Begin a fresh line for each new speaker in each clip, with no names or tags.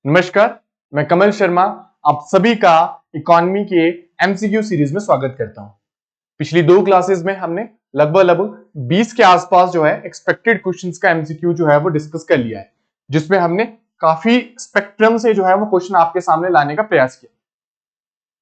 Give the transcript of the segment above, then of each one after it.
नमस्कार, मैं कमल शर्मा आप सभी का इकोनॉमी के एमसीक्यू सीरीज में स्वागत करता हूं। पिछली दो क्लासेस में हमने लगभग 20 के आसपास जो है एक्सपेक्टेड क्वेश्चंस का एमसीक्यू जो है वो डिस्कस कर लिया है, जिसमें हमने काफी स्पेक्ट्रम से जो है वो क्वेश्चन आपके सामने लाने का प्रयास किया।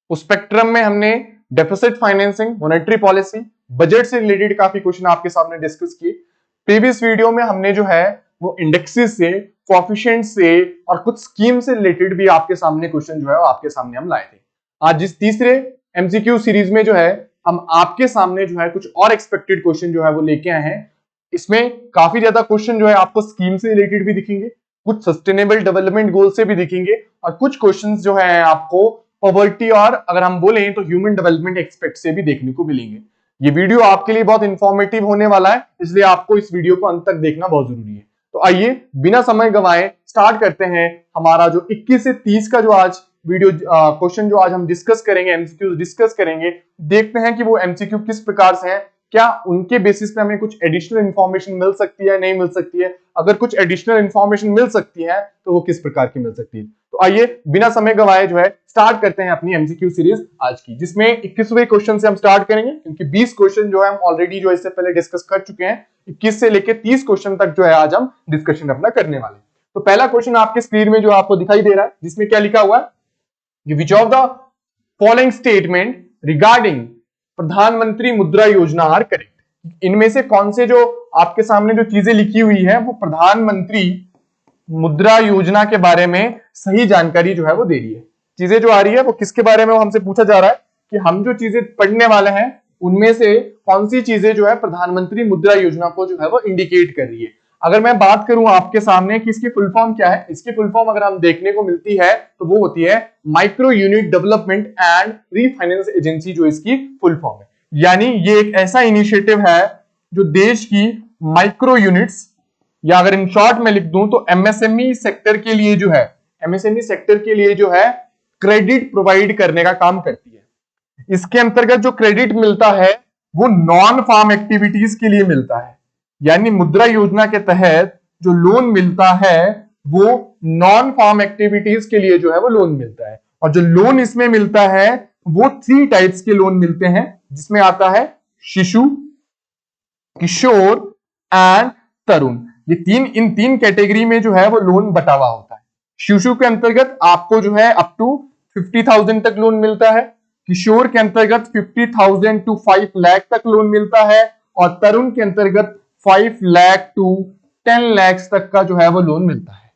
उस स्पेक्ट्रम में हमने deficit financing, monetary policy, budget से रिलेटेड काफी क्वेश्चन आपके सामने डिस्कस किए। प्रीवियस वीडियो में हमने जो है वो इंडेक्सेस से, कोएफिशिएंट से और कुछ स्कीम से रिलेटेड भी आपके सामने क्वेश्चन जो है वो आपके सामने हम लाए थे। आज जिस तीसरे एमसीक्यू सीरीज में जो है हम आपके सामने जो है कुछ और एक्सपेक्टेड क्वेश्चन जो है वो लेके आए हैं। इसमें काफी ज्यादा क्वेश्चन जो है आपको स्कीम से रिलेटेड भी दिखेंगे, कुछ सस्टेनेबल डेवलपमेंट गोल से भी दिखेंगे और कुछ क्वेश्चंस जो है आपको पॉवर्टी और अगर हम बोलें तो ह्यूमन डेवलपमेंट एक्सपेक्ट से भी देखने को मिलेंगे। ये वीडियो आपके लिए बहुत इंफॉर्मेटिव होने वाला है, इसलिए आपको इस वीडियो को अंत तक देखना बहुत जरूरी है। तो आइए बिना समय गंवाए स्टार्ट करते हैं हमारा जो 21 से 30 का जो आज वीडियो क्वेश्चन जो आज हम डिस्कस करेंगे, एमसीक्यू डिस्कस करेंगे। देखते हैं कि वो एमसीक्यू किस प्रकार से है, क्या उनके बेसिस पे हमें कुछ एडिशनल इंफॉर्मेशन मिल सकती है, नहीं मिल सकती है। अगर कुछ एडिशनल इंफॉर्मेशन मिल सकती है तो वो किस प्रकार की मिल सकती है। तो आइए बिना समय गंवाए जो है स्टार्ट करते हैं अपनी एमसीक्यू सीरीज आज की, जिसमें 21वें क्वेश्चन से हम स्टार्ट करेंगे, क्योंकि 20 क्वेश्चन जो है हम ऑलरेडी जो इससे पहले डिस्कस कर चुके हैं। 21 से लेकर 30 क्वेश्चन तक जो है आज हम डिस्कशन अपना करने वाले हैं। तो पहला क्वेश्चन आपके स्क्रीन में जो आपको दिखाई दे रहा है, जिसमें क्या लिखा हुआ है, which of the following statement regarding प्रधानमंत्री मुद्रा योजना आर करेक्ट। इनमें से कौन से जो आपके सामने जो चीजें लिखी हुई है वो प्रधानमंत्री मुद्रा योजना के बारे में सही जानकारी जो है वो दे रही है। चीजें जो आ रही है वो किसके बारे में, वो हमसे पूछा जा रहा है कि हम जो चीजें पढ़ने वाले हैं उनमें से कौन सी चीजें जो है प्रधानमंत्री मुद्रा योजना को जो है वो इंडिकेट कर रही है। अगर मैं बात करूं आपके सामने कि इसकी फुल फॉर्म क्या है, इसकी फुल फॉर्म अगर हम देखने को मिलती है तो वो होती है micro unit development and refinance agency, जो इसकी फुल फॉर्म है। यानी ये एक ऐसा इनिशिएटिव है जो देश की माइक्रो यूनिट्स, या अगर इन शॉर्ट में लिख दूं तो एमएसएमई सेक्टर के लिए जो है, एमएसएमई सेक्टर के लिए जो है क्रेडिट प्रोवाइड करने का काम करती है। इसके अंतर्गत जो क्रेडिट मिलता है वो नॉन फार्म एक्टिविटीज के लिए मिलता है। यानी मुद्रा योजना के तहत जो लोन मिलता है वो नॉन फार्म एक्टिविटीज के लिए जो है वो लोन मिलता है। और जो लोन इसमें मिलता है वो 3 टाइप्स के लोन मिलते हैं, जिसमें आता है शिशु, किशोर एंड तरुण। इन तीन कैटेगरी में जो है वो लोन बटा हुआ होता है। शिशु के अंतर्गत आपको जो है अप टू 50,000 तक लोन मिलता है, किशोर के अंतर्गत 50,000 टू 5 लाख तक लोन मिलता है, और तरुण के अंतर्गत 5 लाख टू 10 लाख तक का जो है वो लोन मिलता है।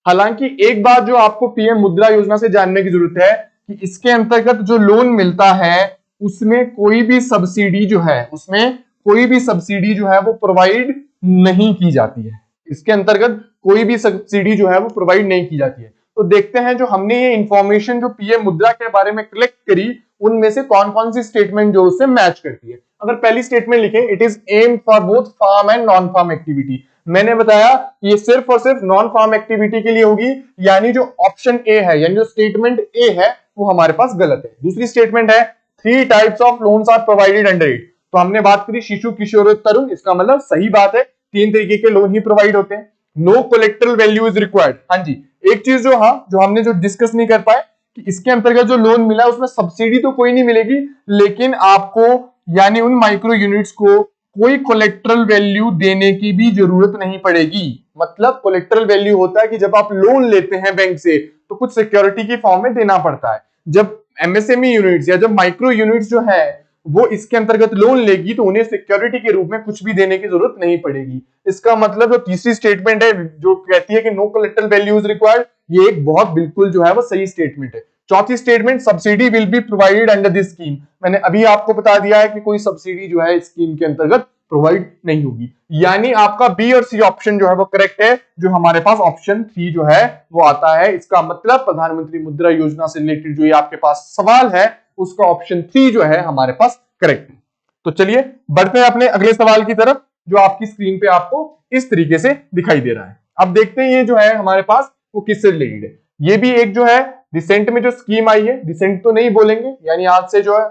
हालांकि एक बात जो आपको पीएम मुद्रा योजना से जानने की जरूरत है कि इसके अंतर्गत जो लोन मिलता है उसमें कोई भी सब्सिडी जो है, उसमें कोई भी सब्सिडी जो है वो प्रोवाइड नहीं की जाती है। इसके अंतर्गत कोई भी सब्सिडी जो है वो प्रोवाइड नहीं की जाती है। तो देखते हैं जो हमने ये इंफॉर्मेशन जो पीएम मुद्रा के बारे में कलेक्ट करी उनमें से कौन कौन सी स्टेटमेंट जो उससे मैच करती है। अगर पहली स्टेटमेंट लिखें, it is aimed for both farm and non farm activity, मैंने बताया ये सिर्फ और सिर्फ नॉन फार्म एक्टिविटी के लिए होगी, यानी जो ऑप्शन ए है, यानी जो स्टेटमेंट ए है वो हमारे पास गलत है। दूसरी स्टेटमेंट है 3 types of loans are provided under it. तो हमने बात करी शिशु, किशोर और तरुण, इसका मतलब सही बात है, 3 तरीके के लोन ही प्रोवाइड होते हैं। No collateral value is required. हाँ जी, एक चीज जो हमने जो डिस्कस नहीं कर पाए कि इसके अंतर्गत जो लोन मिला उसमें सब्सिडी तो कोई नहीं मिलेगी, लेकिन आपको यानी उन माइक्रो यूनिट्स को कोई कोलेक्ट्रल वैल्यू देने की भी जरूरत नहीं पड़ेगी। मतलब कोलेक्ट्रल वैल्यू होता है कि जब आप लोन लेते हैं बैंक से तो कुछ सिक्योरिटी की फॉर्म में देना पड़ता है। जब एमएसएमई यूनिट्स या जब माइक्रो यूनिट्स जो है वो इसके अंतर्गत लोन लेगी तो उन्हें सिक्योरिटी के रूप में कुछ भी देने की जरूरत नहीं पड़ेगी। इसका मतलब जो तीसरी स्टेटमेंट है जो कहती है कि no collateral value is required, ये एक बहुत बिल्कुल जो है वो सही स्टेटमेंट है। चौथी statement, subsidy will be provided under this scheme, मैंने अभी आपको बता दिया है कि कोई सब्सिडी जो है स्कीम के अंतर्गत प्रोवाइड नहीं होगी। यानी आपका बी और सी ऑप्शन जो है वो करेक्ट है। जो हमारे पास ऑप्शन 3 जो है वो आता है, इसका मतलब प्रधानमंत्री मुद्रा योजना से रिलेटेड जो ये आपके पास सवाल है उसका ऑप्शन 3 जो है हमारे पास करेक्ट है। तो चलिए बढ़ते हैं अपने अगले सवाल की तरफ, जो आपकी स्क्रीन पे आपको इस तरीके से दिखाई दे रहा है। अब देखते हैं ये जो है हमारे पास वो किससे रिलेटेड है। ये भी एक जो है रिसेंट में जो स्कीम आई है, रिसेंट तो नहीं बोलेंगे, यानी आज से जो है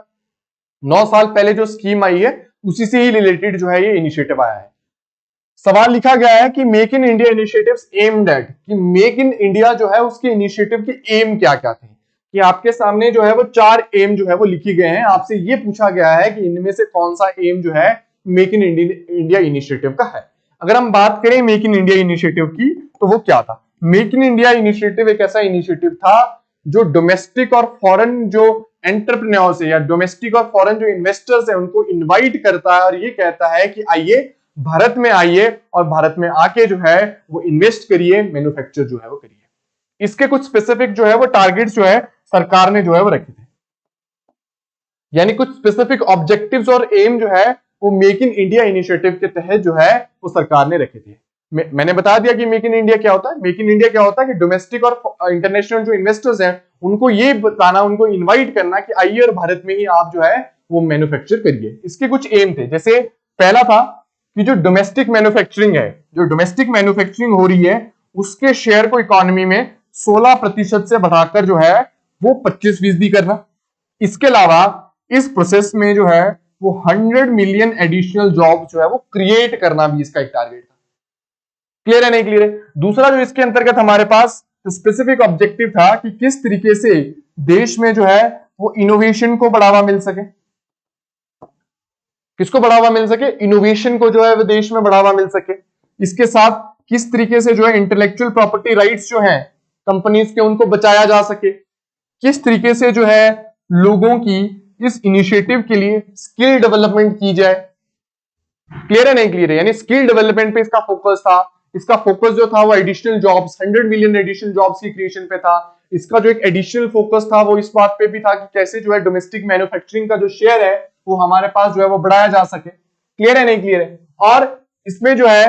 9 साल पहले जो स्कीम आई है उसी से ही रिलेटेड जो है ये इनिशिएटिव आया है। सवाल लिखा गया है कि make in India initiatives aimed at, कि मेक इन इंडिया जो है उसके इनिशिएटिव की एम क्या क्या थे। कि आपके सामने जो है वो 4 एम जो है वो लिखी गए हैं, आपसे ये पूछा गया है कि इनमें से कौन सा एम जो है मेक इन इंडिया इनिशिएटिव का है। अगर हम बात करें मेक इन इंडिया इनिशिएटिव की तो वो क्या था। मेक इन इंडिया इनिशिएटिव एक ऐसा इनिशिएटिव था जो डोमेस्टिक और फॉरेन जो एंटरप्रेन्योर्स है या डोमेस्टिक और फॉरेन जो इन्वेस्टर्स है उनको इनवाइट करता है और ये कहता है कि आइए भारत में आइए और भारत में आके जो है वो इन्वेस्ट करिए, मैन्युफैक्चर जो है वो करिए। इसके कुछ स्पेसिफिक जो है वो टारगेट्स जो है सरकार ने जो है वो रखे थे, यानी कुछ स्पेसिफिक ऑब्जेक्टिव्स और एम जो है वो मेक इन इंडिया इनिशिएटिव के तहत जो है वो सरकार ने रखे थे। मैंने बता दिया कि मेक इन इंडिया क्या होता है। मेक इन इंडिया क्या होता है कि डोमेस्टिक और इंटरनेशनल जो इन्वेस्टर्स हैं उनको ये बताना, उनको इनवाइट करना कि आइए और भारत में ही आप जो है वो मैन्युफैक्चर करिए। इसके कुछ एम थे, जैसे पहला था कि जो डोमेस्टिक मैन्युफैक्चरिंग है, जो डोमेस्टिक मैन्युफैक्चरिंग हो रही है उसके शेयर को इकोनॉमी में 16% से बढ़ाकर जो है वो 25% करना। इसके अलावा इस प्रोसेस में जो है वो 100 मिलियन एडिशनल जॉब जो है वो क्रिएट करना भी इसका एक टारगेट था। क्लियर है नहीं क्लियर है। दूसरा जो इसके अंतर्गत हमारे पास स्पेसिफिक ऑब्जेक्टिव था कि किस तरीके से देश में जो है वो इनोवेशन को बढ़ावा मिल सके। किसको बढ़ावा मिल सके? इनोवेशन को जो है वो देश में बढ़ावा मिल सके। इसके साथ किस तरीके से जो है इंटेलेक्चुअल प्रॉपर्टी राइट्स जो है कंपनीज के उनको बचाया जा सके। किस तरीके से जो है लोगों की इस इनिशिएटिव के लिए स्किल डेवलपमेंट की जाए। क्लियर है नहीं क्लियर है। यानी स्किल डेवलपमेंट पे इसका फोकस था। इसका फोकस जो था वो additional jobs, 100 million additional jobs की क्रिएशन पे था। इसका जो एक एडिशनल फोकस था वो इस बात पे भी था कि कैसे जो है डोमेस्टिक मैन्युफैक्चरिंग का जो शेयर है वो हमारे पास जो है वो बढ़ाया जा सके। क्लियर है नहीं क्लियर है। और इसमें जो है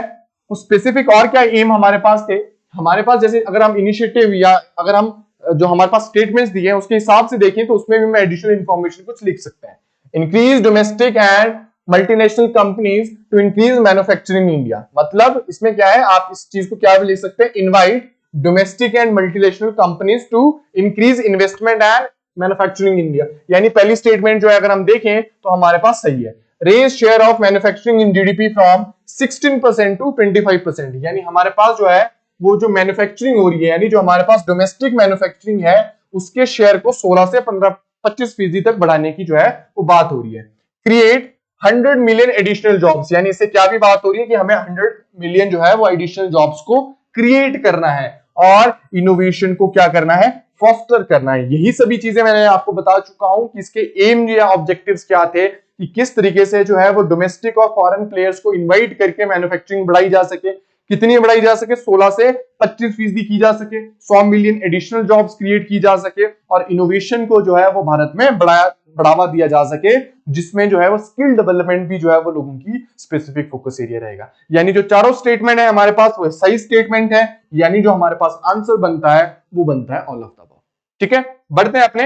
वो स्पेसिफिक और क्या एम हमारे पास थे। हमारे पास जैसे अगर हम इनिशिएटिव या अगर हम जो हमारे पास स्टेटमेंट्स दिए हैं उसके हिसाब से देखें तो उसमें भी मैं एडिशनल इंफॉर्मेशन कुछ लिख सकते हैं। Increase domestic and multinational companies to increase manufacturing in India. मतलब इसमें क्या है, आप इस चीज को क्या भी लिख सकते हैं, invite domestic and multinational companies to increase investment and manufacturing in India. यानी पहली स्टेटमेंट जो है अगर हम देखें तो हमारे पास सही है। Raise share of manufacturing in GDP from 16% to 25%। यानी हमारे पास जो है वो जो मैन्युफैक्चरिंग हो रही है, यानी जो हमारे पास डोमेस्टिक मैन्युफैक्चरिंग है उसके शेयर को 16 से 15-25% तक बढ़ाने की जो है वो बात हो रही है। क्रिएट 100 मिलियन एडिशनल जॉब्स, यानी इससे क्या भी बात हो रही है कि हमें 100 मिलियन जो है वो एडिशनल जॉब्स को क्रिएट करना है और इनोवेशन को क्या करना है, फॉस्टर करना है। यही सभी चीजें मैंने आपको बता चुका हूं कि इसके एम या ऑब्जेक्टिव्स क्या थे, कि किस तरीके से जो है वो डोमेस्टिक और फॉरेन प्लेयर्स को इनवाइट करके मैन्युफैक्चरिंग बढ़ाई जा सके। कितनी बढ़ाई जा सके? 16 से 25% की जा सके, 100 मिलियन एडिशनल जॉब्स क्रिएट की जा सके और इनोवेशन को जो है वो भारत में बढ़ावा दिया जा सके, जिसमें जो है वो स्किल डेवलपमेंट भी जो है वो लोगों की स्पेसिफिक फोकस एरिया रहेगा। यानी जो चारों स्टेटमेंट है हमारे पास वो सही स्टेटमेंट है, यानी जो हमारे पास आंसर बनता है वो बनता है ऑल ऑफ द अबव। ठीक है, बढ़ते हैं अपने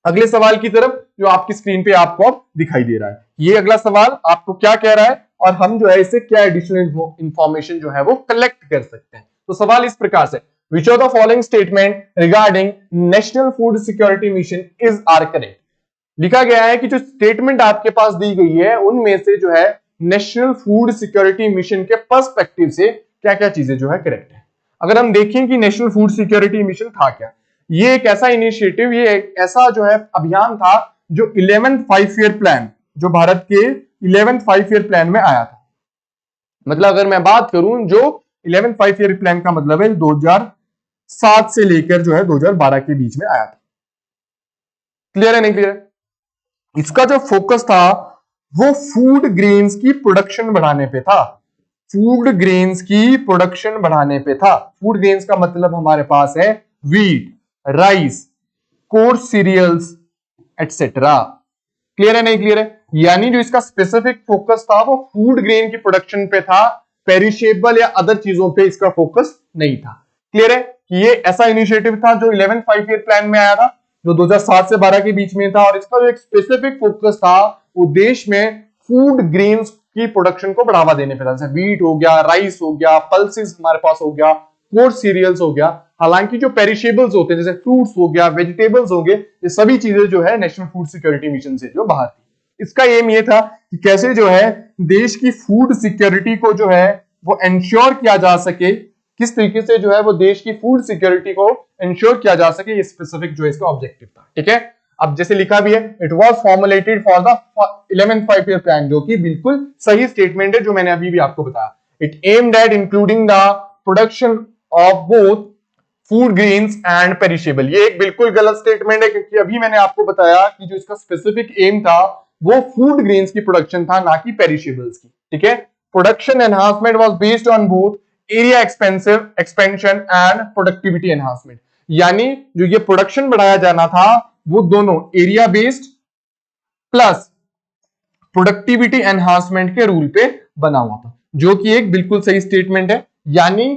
अगले सवाल की तरफ जो आपकी स्क्रीन पे आपको अब दिखाई दे रहा है। ये अगला सवाल आपको क्या कह रहा है और हम जो है इसे क्या एडिशनल इंफॉर्मेशन जो है वो कलेक्ट कर सकते हैं। तो सवाल इस प्रकार से, which of the following statement regarding national food security mission is are correct. लिखा गया है कि जो स्टेटमेंट आपके पास दी गई है उनमें से जो है नेशनल फूड सिक्योरिटी मिशन के पर्सपेक्टिव से क्या क्या चीजें जो है करेक्ट है। अगर हम देखें कि नेशनल फूड सिक्योरिटी मिशन था क्या, ये एक ऐसा इनिशिएटिव, ये एक ऐसा जो है अभियान था जो 11th 5-year प्लान, जो भारत के 11th 5-year प्लान में आया था। मतलब अगर मैं बात करूं जो 11th 5-year प्लान का मतलब है 2007 से लेकर जो है 2012 के बीच में आया था। क्लियर है नहीं क्लियर? इसका जो फोकस था वो फूड ग्रेन्स की प्रोडक्शन बढ़ाने पे था। फूड ग्रेन्स की प्रोडक्शन बढ़ाने पे था। फूड ग्रेन्स का मतलब हमारे पास है wheat, rice, coarse cereals etcetera. Clear है नहीं क्लियर है? यानी जो इसका स्पेसिफिक फोकस था वो फूड ग्रेन की प्रोडक्शन पे था, पेरिशेबल या अदर चीजों पे इसका फोकस नहीं था। क्लियर है कि ये ऐसा इनिशिएटिव था जो 11th 5-year प्लान में आया था, जो 2007 से 12 के बीच में था और इसका जो एक स्पेसिफिक फोकस था वो देश में फूड ग्रेन्स की प्रोडक्शन को बढ़ावा देने पे था। जैसे व्हीट हो गया, राइस हो गया, पल्सेस हमारे पास हो गया, कोर्स सीरियल्स हो गया। हालांकि जो पेरिशेबल्स होते हैं जैसे फ्रूट्स हो गया, वेजिटेबल्स हो गए, ये सभी चीजें जो है नेशनल फूड सिक्योरिटी मिशन से जो बाहर थी। इसका एम ये था कि कैसे जो है देश की फूड सिक्योरिटी को जो है वो इंश्योर किया जा सके, किस तरीके से जो है वो देश की फूड सिक्योरिटी को इंश्योर किया जा सके, ये स्पेसिफिक जो है इसका ऑब्जेक्टिव था। ठीक है, अब जैसे लिखा भी है, it was formulated for the 11th 5 year plan, जो कि बिल्कुल सही स्टेटमेंट है जो मैंने अभी भी आपको बताया। It aimed at including the production of both food grains and perishable. ये एक बिल्कुल गलत स्टेटमेंट है, क्योंकि अभी मैंने आपको बताया कि जो इसका स्पेसिफिक एम था वो फूड ग्रेन्स की प्रोडक्शन था, ना कि पेरिशेबल्स की। ठीक है, production enhancement was based on both area expansion and productivity enhancement, यानी जो ये प्रोडक्शन बढ़ाया जाना था वो दोनों area based plus productivity enhancement के रूल पे बना हुआ था, जो कि एक बिल्कुल सही स्टेटमेंट है। यानी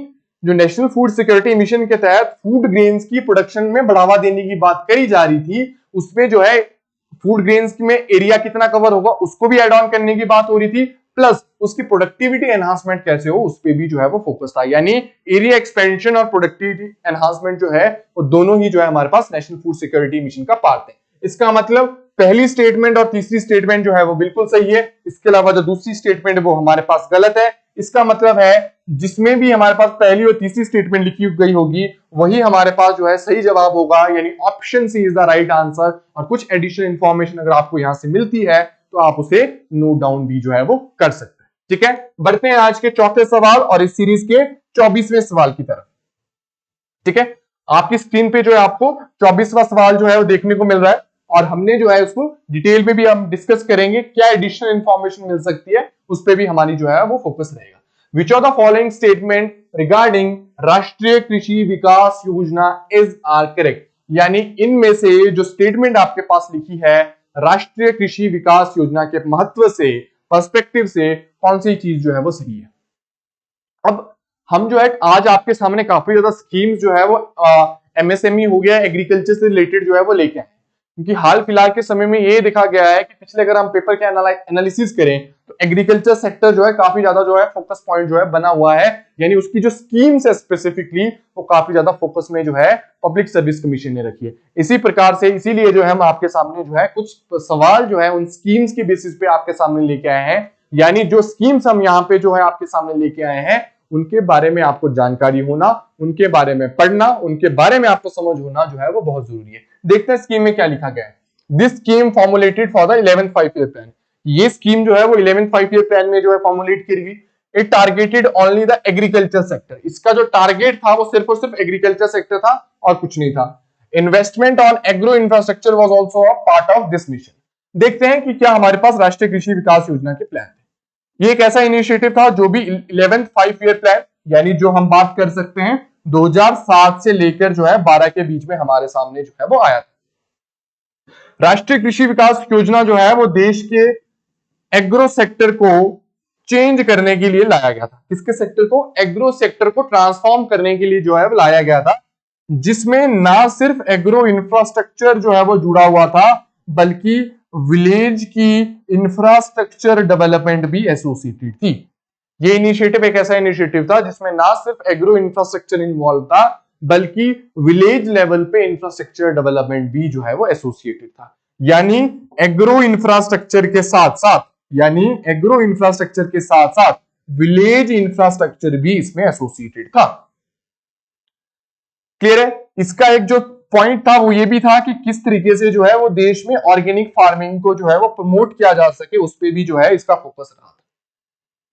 जो नेशनल फूड सिक्योरिटी मिशन के तहत फूड ग्रेन्स की प्रोडक्शन में बढ़ावा देने की बात करी जा रही थी, उसमें जो है फूड ग्रेन्स में एरिया कितना कवर होगा उसको भी एड ऑन करने की बात हो रही थी, प्लस उसकी प्रोडक्टिविटी एनहांसमेंट कैसे हो उस पे भी जो है वो फोकस था। यानी एरिया एक्सपेंशन और प्रोडक्टिविटी एनहांसमेंट जो है वो दोनों ही जो है हमारे पास नेशनल फूड सिक्योरिटी मिशन का पार्ट है। इसका मतलब पहली स्टेटमेंट और तीसरी स्टेटमेंट जो है वो बिल्कुल सही है, इसके अलावा जो दूसरी स्टेटमेंट है वो हमारे पास गलत है। इसका मतलब है जिसमें भी हमारे पास पहली और तीसरी स्टेटमेंट लिखी गई होगी वही हमारे पास जो है सही जवाब होगा, यानी option C is the right answer. और कुछ एडिशनल इंफॉर्मेशन अगर आपको यहां से मिलती है तो आप उसे नोट डाउन भी जो है वो कर सकते हैं। ठीक है, बढ़ते हैं आज के चौथे सवाल और इस सीरीज के 24वें सवाल की तरफ। ठीक है, आपकी स्क्रीन पे जो है आपको 24वां सवाल जो है वो देखने को मिल रहा है, और हमने जो है उसको डिटेल में भी हम डिस्कस करेंगे, क्या एडिशनल इंफॉर्मेशन मिल सकती है उस पर भी हमारी जो है वो फोकस रहेगा। विच of the following statement regarding राष्ट्रीय कृषि विकास योजना इज आर करेक्ट, यानी इनमें से जो स्टेटमेंट आपके पास लिखी है राष्ट्रीय कृषि विकास योजना के महत्व से, पर्सपेक्टिव से कौन सी चीज जो है वो सही है। अब हम जो है आज आपके सामने काफी ज्यादा स्कीम्स जो है वो एमएसएमई हो गया, एग्रीकल्चर से रिलेटेड जो है वो लेके आए, क्योंकि हाल फिलहाल के समय में ये देखा गया है कि पिछले अगर हम पेपर के एनालिसिस करें तो एग्रीकल्चर सेक्टर जो है काफी ज्यादा जो है फोकस पॉइंट जो है बना हुआ है, यानी उसकी जो स्कीम्स है स्पेसिफिकली वो काफी ज्यादा फोकस में जो है पब्लिक सर्विस कमीशन ने रखी है। इसी प्रकार से इसीलिए जो है हम आपके सामने जो है कुछ सवाल जो है उन स्कीम्स के बेसिस पे आपके सामने लेके आए हैं, यानी जो स्कीम्स हम यहाँ पे जो है आपके सामने लेके आए हैं उनके बारे में आपको जानकारी होना, उनके बारे में पढ़ना, उनके बारे में आपको समझ होना जो है वो बहुत जरूरी है। देखते हैं स्कीम में क्या लिखा गया है। This scheme formulated for the 11th 5 year plan, ये स्कीम जो है वो 11th 5 ईयर प्लान में जो है फॉर्मुलेट की गई। It targeted only the agriculture sector, इसका जो टारगेट था वो सिर्फ और सिर्फ एग्रीकल्चर सेक्टर था और कुछ नहीं था। Investment on agro infrastructure was also a part of this mission. देखते हैं कि क्या हमारे पास राष्ट्रीय कृषि विकास योजना के प्लान थे। ये एक ऐसा इनिशिएटिव था जो भी 11th 5 ईयर प्लान, यानी जो हम बात कर सकते हैं 2007 से लेकर जो है 12 के बीच में हमारे सामने जो है वो आया था। राष्ट्रीय कृषि विकास योजना जो है वो देश के एग्रो सेक्टर को चेंज करने के लिए लाया गया था। किसके सेक्टर को? एग्रो सेक्टर को ट्रांसफॉर्म करने के लिए जो है वो लाया गया था, जिसमें ना सिर्फ एग्रो इंफ्रास्ट्रक्चर जो है वो जुड़ा हुआ था बल्कि विलेज की इंफ्रास्ट्रक्चर डेवलपमेंट भी एसोसिएटेड थी। ये इनिशिएटिव एक ऐसा इनिशिएटिव था जिसमें ना सिर्फ एग्रो इंफ्रास्ट्रक्चर इन्वॉल्व था बल्कि विलेज लेवल पे इंफ्रास्ट्रक्चर डेवलपमेंट भी जो है वो एसोसिएटेड था। यानी एग्रो इंफ्रास्ट्रक्चर के साथ साथ, यानी एग्रो इंफ्रास्ट्रक्चर के साथ साथ विलेज इंफ्रास्ट्रक्चर भी इसमें एसोसिएटेड था। क्लियर है? इसका एक जो पॉइंट था वो ये भी था कि किस तरीके से जो है वो देश में ऑर्गेनिक फार्मिंग को जो है वो प्रमोट किया जा सके, उस पर भी जो है इसका फोकस रहा था।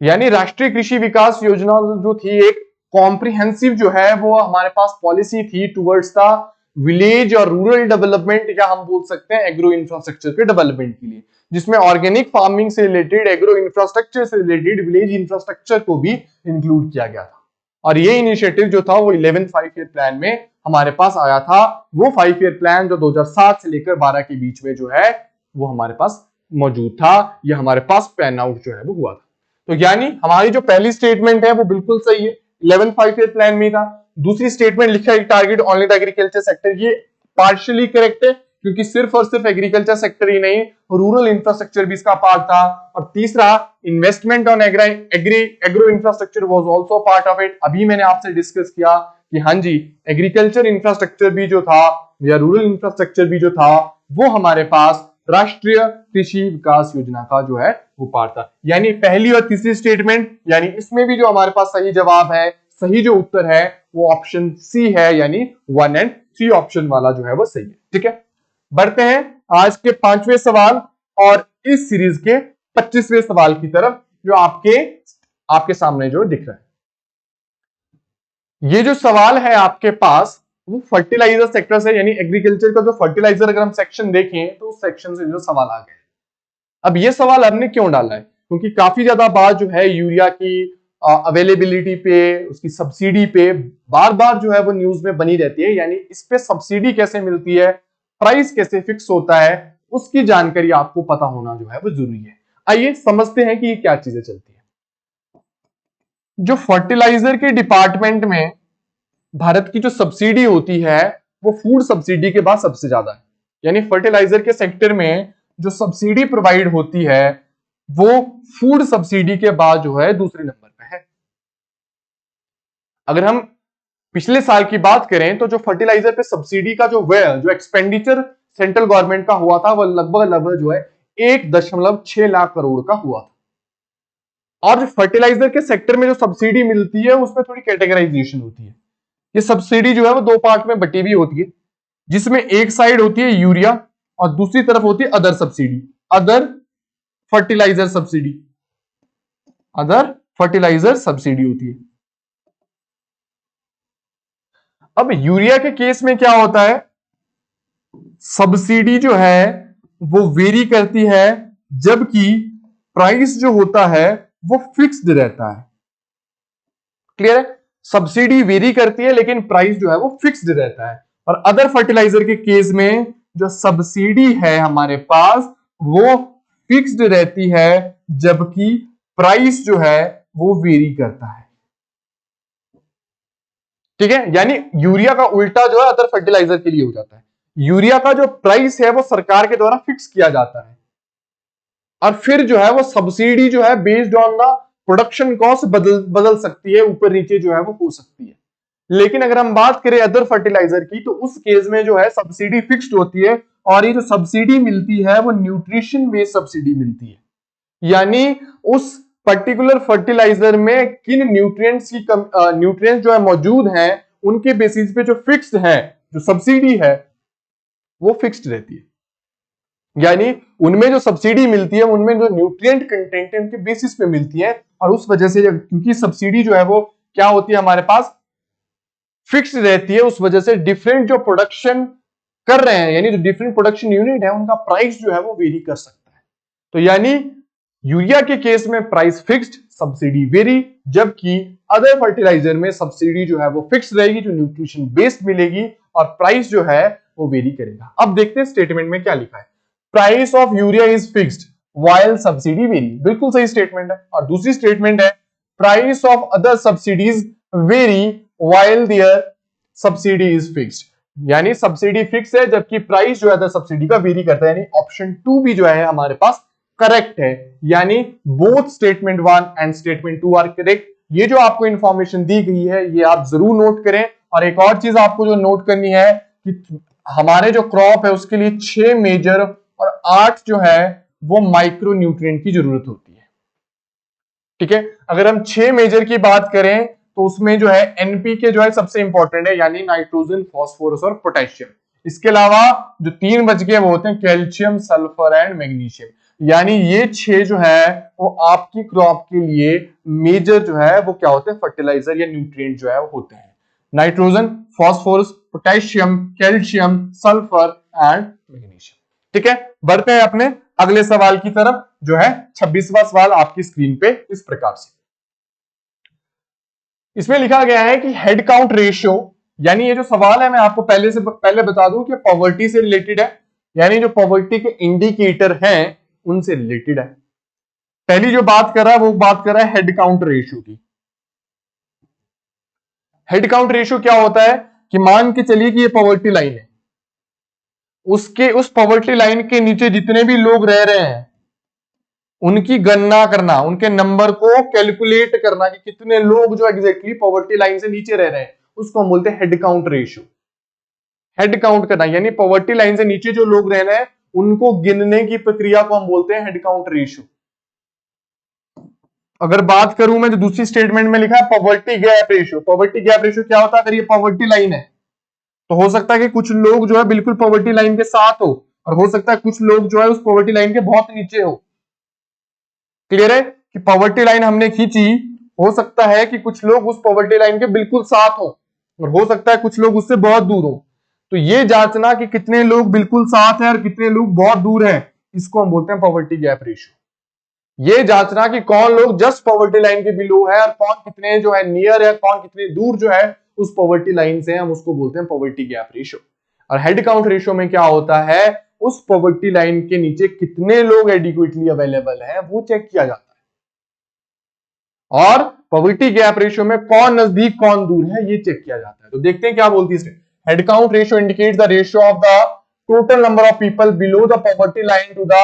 यानी राष्ट्रीय कृषि विकास योजना जो थी एक कॉम्प्रिहेंसिव जो है वो हमारे पास पॉलिसी थी टुवर्ड्स द विलेज और रूरल डेवलपमेंट, या हम बोल सकते हैं एग्रो इंफ्रास्ट्रक्चर के डेवलपमेंट के लिए, जिसमें ऑर्गेनिक फार्मिंग से रिलेटेड, एग्रो इंफ्रास्ट्रक्चर से रिलेटेड विलेज इंफ्रास्ट्रक्चर को भी इंक्लूड किया गया था। और ये इनिशिएटिव जो था वो 11th 5 ईयर प्लान में हमारे पास आया था। वो 5 ईयर प्लान जो 2007 से लेकर 12 के बीच में जो है वो हमारे पास मौजूद था, या हमारे पास पैन आउट जो है वो हुआ था। तो यानी हमारी जो पहली स्टेटमेंट है वो बिल्कुल सही है, 11th 5 ईयर प्लान में था। दूसरी स्टेटमेंट लिखा है target only the agriculture sector, ये पार्शियली करेक्ट है क्योंकि सिर्फ और सिर्फ एग्रीकल्चर सेक्टर ही नहीं, रूरल इंफ्रास्ट्रक्चर भी इसका पार्ट था। और तीसरा, investment on agro infrastructure was also part of it. अभी मैंने आपसे डिस्कस किया कि हाँ जी, एग्रीकल्चर इंफ्रास्ट्रक्चर भी जो था या रूरल इंफ्रास्ट्रक्चर भी जो था वो हमारे पास राष्ट्रीय कृषि विकास योजना का जो है वो पार्ट था। यानी पहली और तीसरी स्टेटमेंट, यानी इसमें भी जो हमारे पास सही जवाब है, सही जो उत्तर है वो ऑप्शन सी है, यानी 1 और 3 ऑप्शन वाला जो है वो सही है। ठीक है, बढ़ते हैं आज के 5वें सवाल और इस सीरीज के 25वें सवाल की तरफ, जो आपके सामने जो दिख रहा है। ये जो सवाल है आपके पास वो फर्टिलाइजर सेक्टर से, यानी एग्रीकल्चर का जो फर्टिलाइजर अगर हम सेक्शन देखें तो उस सेक्शन से जो सवाल आ गया। अब ये सवाल हमने क्यों डाला है, क्योंकि काफी ज्यादा बात जो है यूरिया की अवेलेबिलिटी पे, उसकी सब्सिडी पे बार बार जो है वो न्यूज में बनी रहती है। यानी इस पे सब्सिडी कैसे मिलती है, प्राइस कैसे फिक्स होता है, उसकी जानकारी आपको पता होना जो है वो जरूरी है। आइए समझते हैं कि ये क्या चीजें चलती है। जो फर्टिलाइजर के डिपार्टमेंट में भारत की जो सब्सिडी होती है वो फूड सब्सिडी के बाद सबसे ज्यादा है। यानी फर्टिलाइजर के सेक्टर में जो सब्सिडी प्रोवाइड होती है वो फूड सब्सिडी के बाद जो है दूसरे नंबर पे है। अगर हम पिछले साल की बात करें तो जो फर्टिलाइजर पे सब्सिडी का जो एक्सपेंडिचर सेंट्रल गवर्नमेंट का हुआ था वो लगभग जो है 1.6 लाख करोड़ का हुआ था। और जो फर्टिलाइजर के सेक्टर में जो सब्सिडी मिलती है उसमें थोड़ी कैटेगराइजेशन होती है। ये सब्सिडी जो है वो 2 पार्ट में बटी हुई होती है, जिसमें एक साइड होती है यूरिया और दूसरी तरफ होती है other subsidy, other fertiliser subsidy, other fertiliser subsidy होती है। अब यूरिया के केस में क्या होता है, सब्सिडी जो है वो वेरी करती है, जबकि प्राइस जो होता है वो फिक्स्ड रहता है। क्लियर है, सब्सिडी वेरी करती है लेकिन प्राइस जो है वो फिक्स्ड रहता है। और अदर फर्टिलाइजर के केस में जो सब्सिडी है हमारे पास वो फिक्स्ड रहती है, जबकि प्राइस जो है वो वेरी करता है। ठीक है, यानी यूरिया का उल्टा जो है अदर फर्टिलाइजर के लिए हो जाता है। यूरिया का जो प्राइस है वो सरकार के द्वारा फिक्स किया जाता है और फिर जो है वो सब्सिडी जो है based on the production cost बदल सकती है, ऊपर नीचे जो है वो हो सकती है। लेकिन अगर हम बात करें अदर फर्टिलाइजर की तो उस केस में जो है सब्सिडी फिक्स्ड होती है और ये जो सब्सिडी मिलती है वो न्यूट्रिशन बेस्ड सब्सिडी मिलती है। यानी उस पर्टिकुलर फर्टिलाइजर में किन न्यूट्रिएंट्स की न्यूट्रिएंट्स जो है मौजूद हैं उनके बेसिस पे जो फिक्स्ड है, जो सब्सिडी है वो फिक्स्ड रहती है। यानी उनमें जो सब्सिडी मिलती है उनमें जो न्यूट्रिएंट कंटेंट है उनके बेसिस पे मिलती है और उस वजह से क्योंकि सब्सिडी जो है वो क्या होती है हमारे पास फिक्स्ड रहती है, उस वजह से डिफरेंट जो प्रोडक्शन कर रहे हैं, यानी जो डिफरेंट प्रोडक्शन यूनिट है उनका प्राइस जो है वो वेरी कर सकता है। तो यानी यूरिया के केस में प्राइस फिक्स्ड, सब्सिडी वेरी, जबकि अदर फर्टिलाइजर में सब्सिडी जो है वो फिक्स रहेगी, जो न्यूट्रिशन बेस्ड मिलेगी और प्राइस जो है वो वेरी करेगा। अब देखते हैं स्टेटमेंट में क्या लिखा है, price of urea is fixed while subsidy vary. बिल्कुल सही स्टेटमेंट है। और दूसरी स्टेटमेंट है price of other subsidies vary while their subsidy is fixed. यानी सब्सिडी फिक्स है जबकि प्राइस जो है अदर सब्सिडी का वेरी करता है। यानी ऑप्शन 2 भी जो है हमारे पास करेक्ट है। यानी both statement 1 and statement 2 are correct. ये जो आपको इंफॉर्मेशन दी गई है ये आप जरूर नोट करें। और एक और चीज आपको जो नोट करनी है कि हमारे जो क्रॉप है उसके लिए 6 मेजर और 8 जो है वो माइक्रो न्यूट्रिएंट की जरूरत होती है। ठीक है, अगर हम 6 मेजर की बात करें तो उसमें जो है एनपीके जो है सबसे इंपॉर्टेंट है, यानी नाइट्रोजन, फास्फोरस और पोटेशियम। इसके अलावा जो 3 बच गए वो होते हैं कैल्शियम, सल्फर एंड मैग्नीशियम। यानी ये 6 जो है वो आपकी क्रॉप के लिए मेजर जो है वो क्या होते हैं, फर्टिलाइजर या न्यूट्रिएंट जो है वो होते हैं। Nitrogen, phosphorus, potassium, calcium, sulphur and magnesium. ठीक है, बढ़ते हैं अपने अगले सवाल की तरफ जो है 26वां सवाल आपकी स्क्रीन पे इस प्रकार से। इसमें लिखा गया है कि हेड काउंट रेशियो, यानी ये जो सवाल है मैं आपको पहले बता दूं कि पॉवर्टी से रिलेटेड है, यानी जो पॉवर्टी के इंडिकेटर हैं उनसे रिलेटेड है। पहली जो बात कर रहा है वो बात कर रहा है हेड काउंट रेशियो की। हेड काउंट रेशियो क्या होता है कि मान के चलिए कि ये पॉवर्टी लाइन है, उस पॉवर्टी लाइन के नीचे जितने भी लोग रह रहे हैं उनकी गणना करना, उनके नंबर को कैलकुलेट करना कि कितने लोग जो एग्जैक्टली पॉवर्टी लाइन से नीचे रह रहे हैं, उसको हम बोलते हैं head count ratio. Head count करना यानी पॉवर्टी लाइन से नीचे जो लोग रह रहे हैं उनको गिनने की प्रक्रिया को हम बोलते हैं हेड काउंट रेशियो। अगर बात करूं मैं जो दूसरी स्टेटमेंट में लिखा है poverty gap ratio, poverty gap ratio क्या होता है? अगर ये पॉवर्टी लाइन है तो हो सकता है कि कुछ लोग जो है बिल्कुल पॉवर्टी लाइन के साथ हो, और हो सकता है कुछ लोग जो है उस पॉवर्टी लाइन के बहुत नीचे हो। क्लियर है कि पॉवर्टी लाइन हमने खींची, हो सकता है कि कुछ लोग उस पॉवर्टी लाइन के बिल्कुल साथ हो, और हो सकता है कुछ लोग उससे बहुत दूर हो। तो ये जांचना कि कितने लोग बिल्कुल साथ हैं और कितने लोग बहुत दूर हैं, इसको हम बोलते हैं पॉवर्टी गैप रेशियो। ये जांचना कि कौन लोग जस्ट पॉवर्टी लाइन के बिलो है और कौन कितने जो है नियर है, कौन कितने दूर जो है उस पॉवर्टी लाइन से, हम उसको बोलते हैं पॉवर्टी गैप रेशियो। और हेड काउंट रेशियो में क्या होता है, उस पॉवर्टी लाइन के नीचे कितने लोग एडिक्वेटली अवेलेबल हैं वो चेक किया जाता है, और पॉवर्टी गैप रेशियो में कौन नजदीक कौन दूर है ये चेक किया जाता है। तो देखते हैं क्या बोलती है। Head count ratio indicates the ratio of the total number of people below the poverty line to the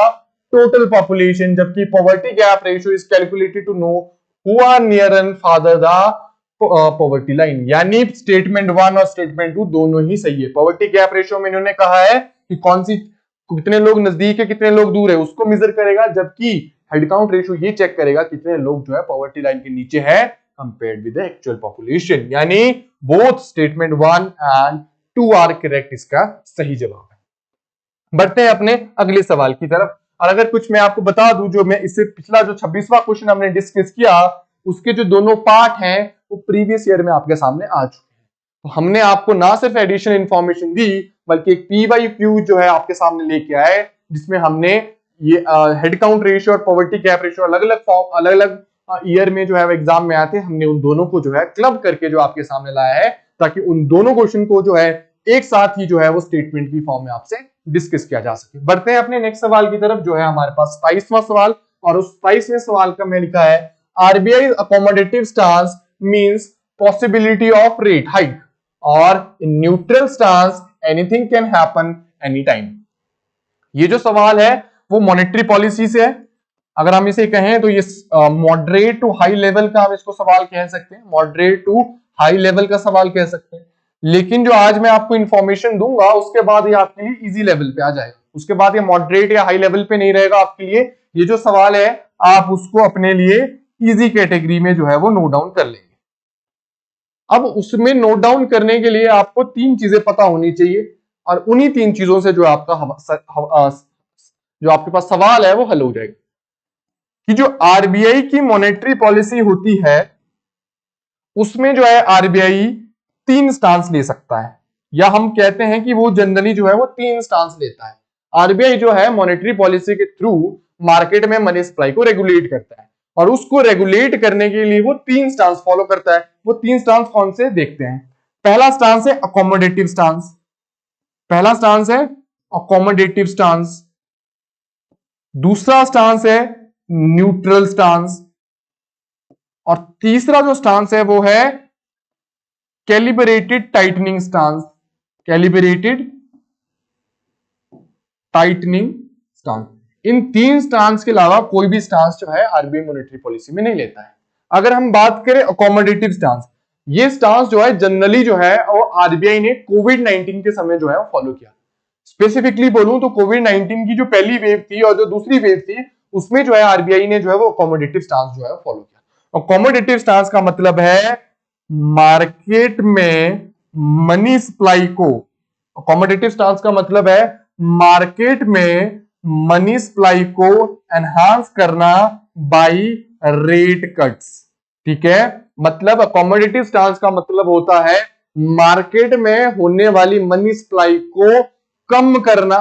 total population, जबकि poverty gap ratio is calculated to know who are near and farther the poverty line. यानी statement 1 और statement 2 दोनों ही सही है। Poverty gap ratio में इन्होंने कहा है कि कौन सी, कितने लोग नजदीक है कितने लोग दूर है उसको मेजर करेगा, जबकि हेड काउंट रेशियो ये चेक करेगा कितने लोग जो है पॉवर्टी लाइन के नीचे है compared with the actual population. यानी both statement 1 and 2 are correct, इसका सही जवाब है। बढ़ते हैं अपने अगले सवाल की तरफ। और अगर कुछ मैं आपको बता दूं, जो मैं इससे पिछला जो 26वां क्वेश्चन हमने डिस्कस किया उसके जो दोनों पार्ट हैं वो प्रीवियस ईयर में आपके सामने आ चुके हैं। तो हमने आपको ना सिर्फ एडिशनल इंफॉर्मेशन दी बल्कि एक PYQ जो है आपके सामने लेके आए, जिसमें हमने ये हेड काउंट रेशियो और पॉवर्टी गैप रेशियो अलग अलग ईयर में जो है एग्जाम में आते हैं, हमने उन दोनों को जो है क्लब करके जो आपके सामने लाया है, ताकि उन दोनों क्वेश्चन को जो है एक साथ ही जो है वो स्टेटमेंट की फॉर्म में आपसे डिस्कस किया जा सके। बढ़ते हैं अपने नेक्स्ट सवाल की तरफ, जो है हमारे पास 27वां सवाल, और उस 27वें सवाल का मैं लिखा है RBI accommodative stance means possibility of rate hike, और in neutral stance anything can happen any time. ये जो सवाल है वो मॉनेटरी पॉलिसी से है। अगर हम इसे कहें तो ये मॉडरेट टू हाई लेवल का हम इसको सवाल कह सकते हैं, मॉडरेट टू हाई लेवल का सवाल कह सकते हैं। लेकिन जो आज मैं आपको इंफॉर्मेशन दूंगा उसके बाद ये आपके लिए इजी लेवल पे आ जाएगा, उसके बाद ये मॉडरेट या हाई लेवल पे नहीं रहेगा आपके लिए। ये जो सवाल है आप उसको अपने लिए इजी कैटेगरी में जो है वो नोट डाउन कर लेंगे। अब उसमें नोट डाउन करने के लिए आपको 3 चीजें पता होनी चाहिए, और उन्हीं 3 चीजों से जो आपका जो आपके पास सवाल है वो हल हो जाएगा। कि जो आरबीआई की मॉनेटरी पॉलिसी होती है उसमें जो है आरबीआई 3 स्टांस ले सकता है, या हम कहते हैं कि वो जनरली जो है वो 3 स्टांस लेता है। आरबीआई जो है मॉनेटरी पॉलिसी के थ्रू मार्केट में मनी सप्लाई को रेगुलेट करता है, और उसको रेगुलेट करने के लिए वो 3 स्टांस फॉलो करता है। वो 3 स्टांस कौन से देखते हैं। पहला स्टांस है अकोमोडेटिव स्टांस, पहला स्टांस है अकोमोडेटिव स्टांस। दूसरा स्टांस है न्यूट्रल स्टांस, और तीसरा जो स्टांस है वो है calibrated tightening stance, calibrated tightening stance. इन 3 स्टांस के अलावा कोई भी स्टांस जो है आरबीआई मॉनेटरी पॉलिसी में नहीं लेता है। अगर हम बात करें अकोमोडेटिव स्टांस, ये स्टांस जो है जनरली जो है वो आरबीआई ने कोविड-19 के समय जो है वो फॉलो किया। स्पेसिफिकली बोलूं तो कोविड-19 की जो पहली वेव थी और जो दूसरी वेव थी उसमें जो है आरबीआई ने जो है वो अकोमोडेटिव स्टांस जो है फॉलो किया। अकोमोडेटिव स्टांस का मतलब है मार्केट में मनी सप्लाई को, अकोमोडेटिव स्टांस का मतलब है मार्केट में मनी सप्लाई को एनहांस करना बाय रेट कट्स। ठीक है, मतलब अकोमोडेटिव स्टांस का मतलब होता है मार्केट में होने वाली मनी सप्लाई को कम करना,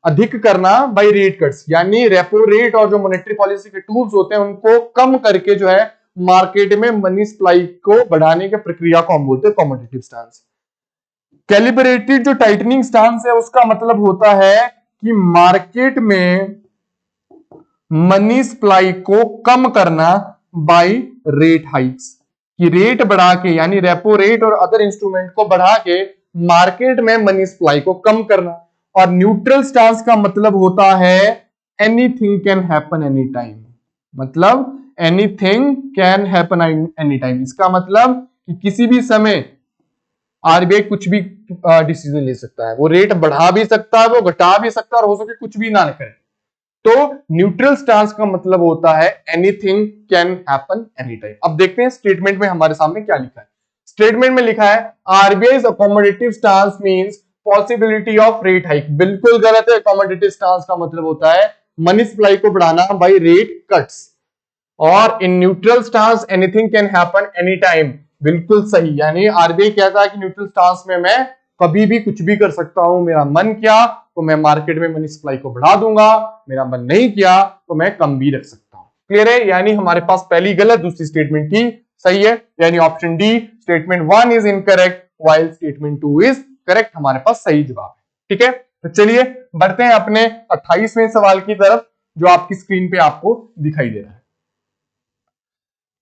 अधिक करना बाय रेट कट्स। यानी रेपो रेट और जो मॉनेटरी पॉलिसी के टूल्स होते हैं उनको कम करके जो है मार्केट में मनी सप्लाई को बढ़ाने की प्रक्रिया को हम बोलते हैं अकोमोडेटिव स्टांस। कैलिब्रेटेड जो टाइटनिंग स्टांस है उसका मतलब होता है कि मार्केट में मनी सप्लाई को कम करना बाय रेट हाइक्स, कि रेट बढ़ा के यानी रेपो रेट और अदर इंस्ट्रूमेंट को बढ़ा के मार्केट में मनी सप्लाई को कम करना। और न्यूट्रल स्टांस का मतलब होता है anything can happen any time, मतलब anything can happen any time. इसका मतलब कि किसी भी समय आरबीआई कुछ भी डिसीजन ले सकता है, वो रेट बढ़ा भी सकता है, वो घटा भी सकता है, और हो सके कुछ भी ना करे। तो न्यूट्रल स्टांस का मतलब होता है anything can happen any time. अब देखते हैं स्टेटमेंट में हमारे सामने क्या लिखा है। स्टेटमेंट में लिखा है RBI's accommodative stance means possibility of rate hike. बिल्कुल गलत है। अकोमोडेटिव स्टांस का मतलब होता है मनी सप्लाई को बढ़ाना बाय रेट कट्स। और in neutral stance anything can happen any time, बिल्कुल सही। यानी आरबीआई कहता है कि न्यूट्रल स्टांस में मैं कभी भी कुछ भी कर सकता हूं, मेरा मन किया तो मैं मार्केट में मनी सप्लाई को बढ़ा दूंगा, मेरा मन नहीं किया तो मैं कम भी रख सकता हूं। क्लियर है? यानी हमारे पास पहली गलत, दूसरी स्टेटमेंट ही सही है। यानी option D statement 1 is incorrect while statement 2 is correct, हमारे पास सही जवाब है। ठीक है, तो चलिए बढ़ते हैं अपने 28वें सवाल की तरफ, जो आपकी स्क्रीन पे आपको दिखाई दे रहा है।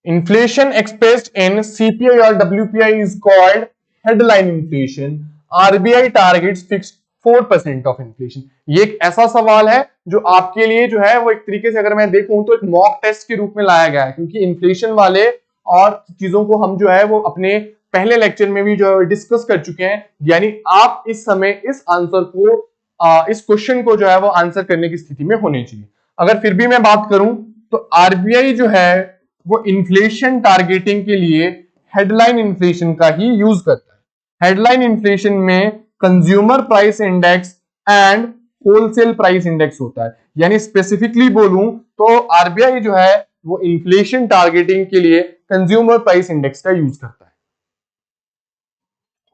Inflation expressed in CPI or WPI is called headline inflation. RBI targets fixed 4% of inflation. ये एक ऐसा सवाल है जो आपके लिए जो है वो एक तरीके से अगर मैं देखूं तो एक मॉक टेस्ट के रूप में लाया गया है, क्योंकि इन्फ्लेशन वाले और चीजों को हम जो है वो अपने पहले लेक्चर में भी जो है डिस्कस कर चुके हैं। यानी आप इस समय इस आंसर को इस क्वेश्चन को जो है वो आंसर करने की स्थिति में होने चाहिए। अगर फिर भी मैं बात करूं तो आरबीआई जो है वो इन्फ्लेशन टारगेटिंग के लिए हेडलाइन इन्फ्लेशन का ही यूज करता है। हेडलाइन इन्फ्लेशन में consumer price index and wholesale price index होता है। यानी स्पेसिफिकली बोलूं तो आरबीआई जो है वो इन्फ्लेशन टारगेटिंग के लिए कंज्यूमर प्राइस इंडेक्स का यूज करता है।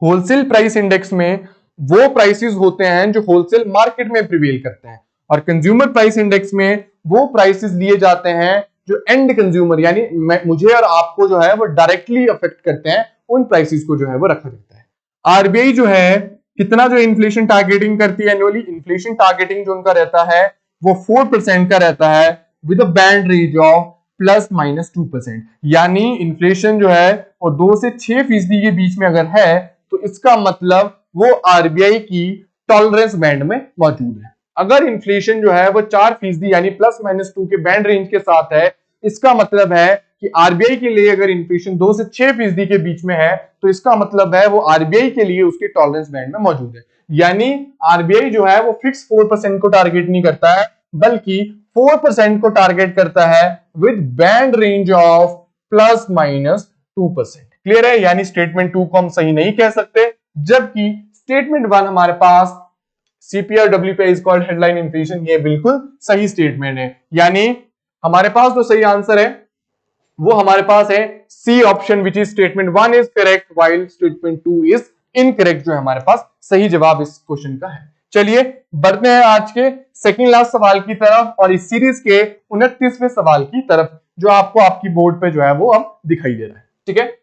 होलसेल प्राइस इंडेक्स में वो प्राइसेस होते हैं जो होलसेल मार्केट में प्रिवेल करते हैं, और कंज्यूमर प्राइस इंडेक्स में वो प्राइसेस लिए जाते हैं जो एंड कंज्यूमर यानी मुझे और आपको जो है वो डायरेक्टली अफेक्ट करते हैं, उन प्राइसेस को जो है वो रखा जाता है। आरबीआई जो है कितना जो इन्फ्लेशन टारगेटिंग करती है एनुअली, इन्फ्लेशन टारगेटिंग जो उनका रहता है वो 4% का रहता है with a band range of ±2%। यानी इन्फ्लेशन जो है वो 2 से 6% के बीच में अगर है तो इसका मतलब वो आरबीआई की टॉलरेंस बैंड में मौजूद है। अगर इन्फ्लेशन जो है वो 4% यानी ±2 के बैंड रेंज के साथ है, इसका मतलब है कि आरबीआई के लिए अगर इन्फ्लेशन 2 से 6% के बीच में है तो इसका मतलब है वो आरबीआई के लिए उसके टॉलरेंस बैंड में मौजूद है। यानी आरबीआई जो है वो फिक्स 4% को टारगेट नहीं करता है, बल्कि 4% को टारगेट करता है with band range of ±2%। Clear है? यानी स्टेटमेंट 2 को हम सही नहीं कह सकते, जबकि स्टेटमेंट 1 हमारे पास CPI और WPI is called headline inflation, ये बिल्कुल सही स्टेटमेंट है। यानी हमारे पास जो सही आंसर है वो हमारे पास है C option, which is statement 1 is correct while statement 2 is incorrect, जो हमारे पास सही जवाब इस क्वेश्चन का है। चलिए बढ़ते हैं आज के सेकंड लास्ट सवाल की तरफ और इस सीरीज के 29वें सवाल की तरफ, जो आपको आपकी बोर्ड पे जो है वो अब दिखाई दे रहा है। ठीक है,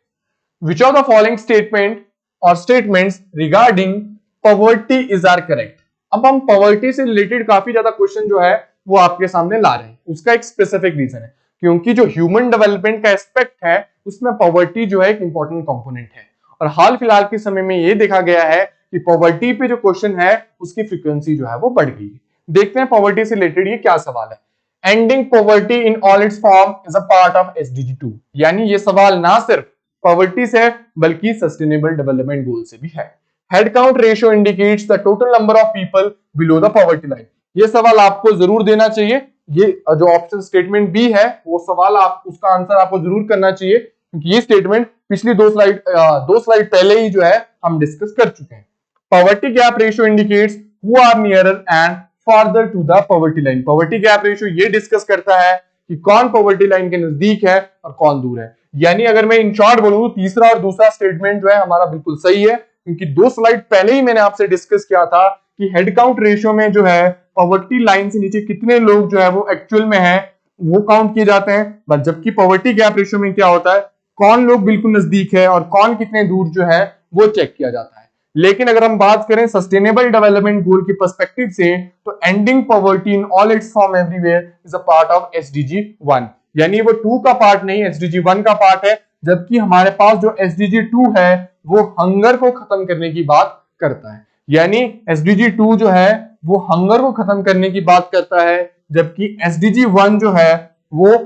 which of the following statement और statements regarding poverty is are correct. अब हम पॉवर्टी से रिलेटेड काफी ज्यादा क्वेश्चन जो है वो आपके सामने ला रहे हैं। उसका एक स्पेसिफिक रीजन है, क्योंकि जो ह्यूमन डेवलपमेंट का एस्पेक्ट है उसमें पॉवर्टी जो है एक इंपॉर्टेंट कंपोनेंट है, और हाल फिलहाल के समय में ये देखा गया है कि पॉवर्टी पे जो क्वेश्चन है उसकी फ्रीक्वेंसी जो है वो बढ़ गई है। देखते हैं पॉवर्टी से रिलेटेड ये क्या सवाल है। Ending poverty in all it's form is a part of SDG 2। यानी ये सवाल ना सिर्फ पॉवर्टी से बल्कि सस्टेनेबल डेवलपमेंट गोल से भी है। Head count ratio indicates the total number of people below the poverty line. ये सवाल आपको जरूर देना चाहिए। ये जो ऑप्शन स्टेटमेंट बी है वो सवाल आप उसका आंसर आपको जरूर करना चाहिए, क्योंकि ये स्टेटमेंट पिछली दो स्लाइड पहले ही जो है हम डिस्कस कर चुके हैं। Poverty gap ratio indicates who are nearer and further to the poverty line. Poverty gap ratio ये डिस्कस करता है कि कौन पॉवर्टी लाइन के नजदीक है और कौन दूर है। यानी अगर मैं इन शॉर्ट बोलूं, तीसरा और दूसरा स्टेटमेंट जो है हमारा बिल्कुल सही है, क्योंकि 2 स्लाइड पहले ही मैंने आपसे डिस्कस किया था कि हेड काउंट रेशियो में जो है पॉवर्टी लाइन से नीचे कितने लोग जो है वो एक्चुअल में है वो काउंट किए जाते हैं, बट जबकि पॉवर्टी गैप रेशियो में क्या होता है, कौन लोग बिल्कुल नजदीक है और कौन कितने दूर जो है वो चेक किया जाता है। लेकिन अगर हम बात करें सस्टेनेबल डेवलपमेंट गोल के पर्सपेक्टिव से, तो ending poverty in all it's form everywhere is a part of SDG 1। यानी वो 2 का पार्ट नहीं, SDG 1 का पार्ट है, जबकि हमारे पास जो SDG 2 है वो हंगर को खत्म करने की बात करता है। यानी SDG 2 जो है वो हंगर को खत्म करने की बात करता है, जबकि SDG 1 जो है वो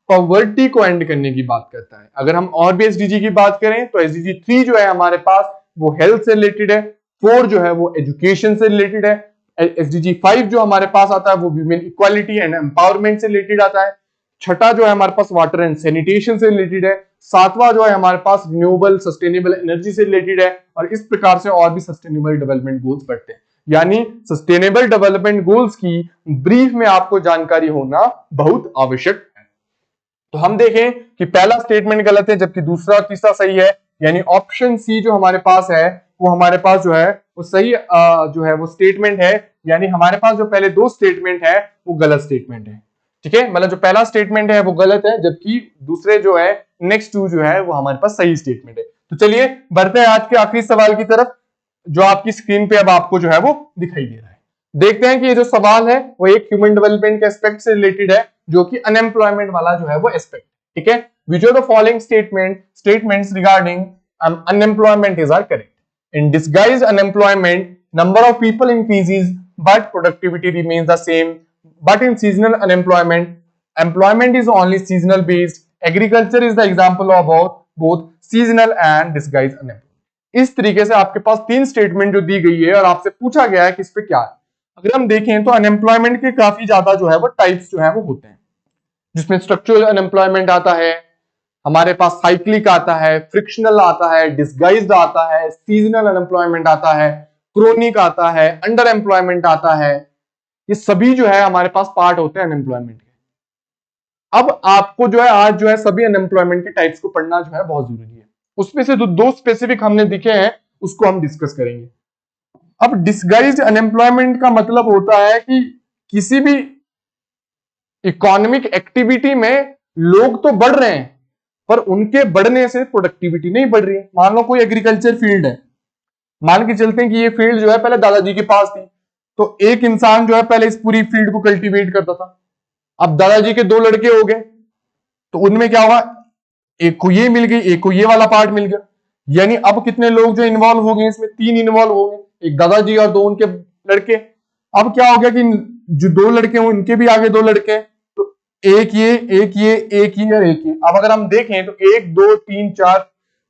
पॉवर्टी को एंड करने की बात करता है। अगर हम और भी SDG की बात करें तो SDG 3 जो है हमारे पास वो हेल्थ से रिलेटेड है, 4 जो है वो एजुकेशन से रिलेटेड है। SDG 5 जो हमारे पास आता है वो वीमेन इक्वालिटी एंड एम्पावरमेंट से रिलेटेड आता है। छठा जो है हमारे पास वाटर एंड सैनिटेशन से रिलेटेड है। सातवां जो है हमारे पास रिन्यूएबल सस्टेनेबल एनर्जी से रिलेटेड है। और इस प्रकार से और भी सस्टेनेबल डेवलपमेंट गोल्स बढ़ते हैं। यानी सस्टेनेबल डेवलपमेंट गोल्स की ब्रीफ में आपको जानकारी होना बहुत आवश्यक है। तो हम देखें कि पहला स्टेटमेंट गलत है जबकि दूसरा और तीसरा सही है। यानी ऑप्शन सी जो हमारे पास है वो हमारे पास जो है वो सही जो है वो स्टेटमेंट है। यानी हमारे पास जो पहले दो स्टेटमेंट है वो गलत स्टेटमेंट है। ठीक है, मतलब जो पहला स्टेटमेंट है वो गलत है जबकि दूसरे जो है नेक्स्ट टू जो है वो हमारे पास सही स्टेटमेंट है। तो चलिए बढ़ते हैं आज के आखिरी सवाल की तरफ जो आपकी स्क्रीन पे अब आपको जो है वो दिखाई दे रहा है। देखते हैं कि ये जो सवाल है वो एक ह्यूमन डेवलपमेंट के एस्पेक्ट से रिलेटेड है जो कि अनएम्प्लॉयमेंट वाला जो है वो एस्पेक्ट। ठीक है, which are the following statements regarding unemployment is are correct. In disguised unemployment, number of people increases, but productivity remains the same. But in seasonal unemployment, employment is only seasonal based. Agriculture is the example of both seasonal and disguised unemployment. इस तरीके से आपके पास तीन statement जो दी गई है और आपसे पूछा गया है कि इस पे क्या है। अगर हम देखें तो अनएम्प्लॉयमेंट के काफी ज्यादा जो है वो टाइप्स जो है वो होते हैं, जिसमें स्ट्रक्चरल अनएम्प्लॉयमेंट आता है, हमारे पास साइक्लिक आता है, फ्रिक्शनल आता है, डिस्गाइज्ड आता है, सीजनल अनएम्प्लॉयमेंट आता है, क्रोनिक आता है, अंडर एम्प्लॉयमेंट आता है। ये सभी जो है हमारे पास पार्ट होते हैं अनएम्प्लॉयमेंट के। अब आपको जो है आज जो है सभी अनएम्प्लॉयमेंट के टाइप्स को पढ़ना जो है बहुत जरूरी है। उसमें से दो स्पेसिफिक हमने दिखे हैं उसको हम डिस्कस करेंगे। अब डिस्गाइज्ड अनएम्प्लॉयमेंट का मतलब होता है कि किसी भी इकोनॉमिक एक्टिविटी में लोग तो बढ़ रहे हैं पर उनके बढ़ने से प्रोडक्टिविटी नहीं बढ़ रही है। मान लो कोई एग्रीकल्चर फील्ड है, मान के चलते हैं कि ये फील्ड जो है पहले दादाजी के पास थी, तो एक इंसान जो है पहले इस पूरी फील्ड को कल्टीवेट करता था। अब दादाजी के दो लड़के हो गए तो उनमें क्या हुआ, एक को ये मिल गई, एक को ये वाला पार्ट मिल गया। यानी अब कितने लोग जो इन्वॉल्व हो गए इसमें, तीन इन्वॉल्व हो गए, एक दादाजी और दो उनके लड़के। अब क्या हो गया कि जो दो लड़के हैं उनके भी आगे दो लड़के, एक ये एक ये एक ये और एक ये। अब अगर हम देखें तो 1 2 3 4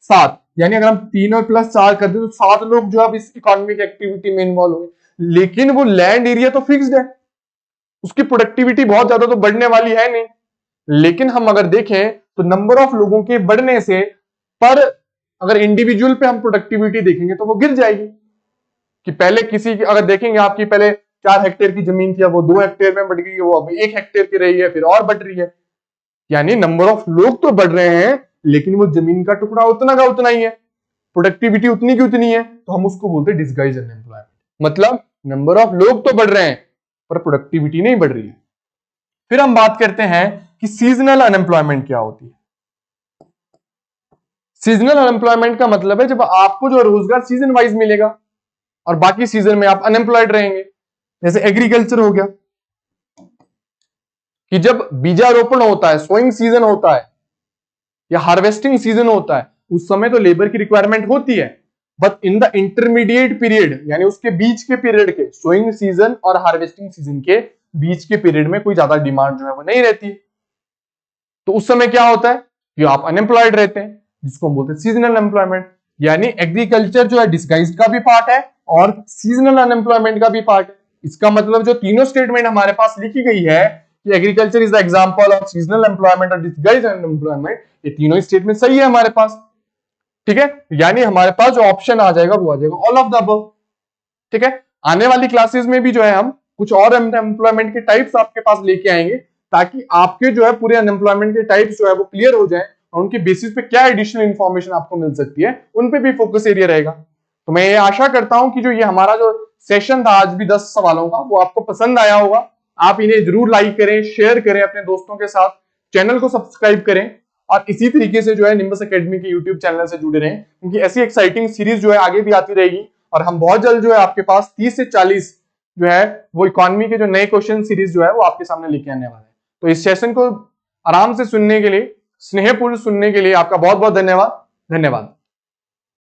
7, यानी अगर हम 3 और प्लस 4 कर दें तो 7 लोग जो अब इस इकोनॉमिक एक्टिविटी में इन्वॉल्व हो गए। लेकिन वो लैंड एरिया तो फिक्स्ड है, उसकी प्रोडक्टिविटी बहुत ज्यादा तो बढ़ने वाली है नहीं। लेकिन हम अगर देखें तो नंबर ऑफ लोगों के बढ़ने से पर अगर इंडिविजुअल पे हम प्रोडक्टिविटी देखेंगे तो वो गिर जाएगी। कि पहले किसी की अगर देखेंगे आपकी पहले 4 हेक्टेयर की जमीन थी, अब वो 2 हेक्टेयर में बढ़ गई, वो अब 1 हेक्टेयर की रही है, फिर और बढ़ रही है। यानी नंबर ऑफ लोग तो बढ़ रहे हैं लेकिन वो जमीन का टुकड़ा उतना का उतना ही है, प्रोडक्टिविटी उतनी की उतनी है। तो हम उसको बोलते हैं डिस्गाइज अनएम्प्लॉयमेंट। मतलब नंबर ऑफ लोग तो बढ़ रहे हैं पर प्रोडक्टिविटी नहीं बढ़ रही है। फिर हम बात करते हैं कि सीजनल अनएम्प्लॉयमेंट क्या होती है। सीजनल अनएम्प्लॉयमेंट का मतलब है जब आपको जो रोजगार सीजन वाइज मिलेगा और बाकी सीजन में आप अनएम्प्लॉयड रहेंगे। जैसे एग्रीकल्चर हो गया कि जब बीजारोपण होता है, सोइंग सीजन होता है या हार्वेस्टिंग सीजन होता है, उस समय तो लेबर की रिक्वायरमेंट होती है, but in the intermediate period यानी उसके बीच के पीरियड के, सोइंग सीजन और हार्वेस्टिंग सीजन के बीच के पीरियड में कोई ज्यादा डिमांड जो है वो नहीं रहती। तो उस समय क्या होता है कि आप अनएम्प्लॉयड रहते हैं, जिसको हम बोलते हैं सीजनल एम्प्लॉयमेंट। यानी एग्रीकल्चर जो है डिस्गाइज्ड का भी पार्ट है और सीजनल अनएम्प्लॉयमेंट का भी पार्ट है। इसका मतलब जो तीनों स्टेटमेंट हमारे पास लिखी गई है कि agriculture is the example of seasonal employment और डिस्गाइज्ड अनएम्प्लॉयमेंट, ये तीनों स्टेटमेंट सही है हमारे पास। ठीक है, यानी हमारे पास जो ऑप्शन आ जाएगा वो आ जाएगा ऑल ऑफ द अबव। ठीक है, आने वाली क्लासेस में भी जो है हम कुछ और अनएम्प्लॉयमेंट के टाइप्स आपके पास लेके आएंगे ताकि आपके जो है पूरे अनएम्प्लॉयमेंट के टाइप्स जो है वो क्लियर हो जाए और उनके बेसिस पे क्या एडिशनल इंफॉर्मेशन आपको मिल सकती है उन पे भी फोकस एरिया रहेगा। तो मैं ये आशा करता हूं कि जो ये हमारा जो सेशन था आज भी 10 सवालों का वो आपको पसंद आया होगा। आप इन्हें जरूर लाइक करें, शेयर करें अपने दोस्तों के साथ, चैनल को सब्सक्राइब करें और इसी तरीके से जो है निम्बस एकेडमी के यूट्यूब चैनल से जुड़े रहें क्योंकि ऐसी एक्साइटिंग सीरीज जो है आगे भी आती रहेगी और हम बहुत जल्द जो है आपके पास 30 से 40 जो है वो इकोनॉमी के जो नए क्वेश्चन सीरीज जो है वो आपके सामने लेके आने वाले हैं। तो इस सेशन को आराम से सुनने के लिए, स्नेहपूर्ण सुनने के लिए आपका बहुत बहुत धन्यवाद।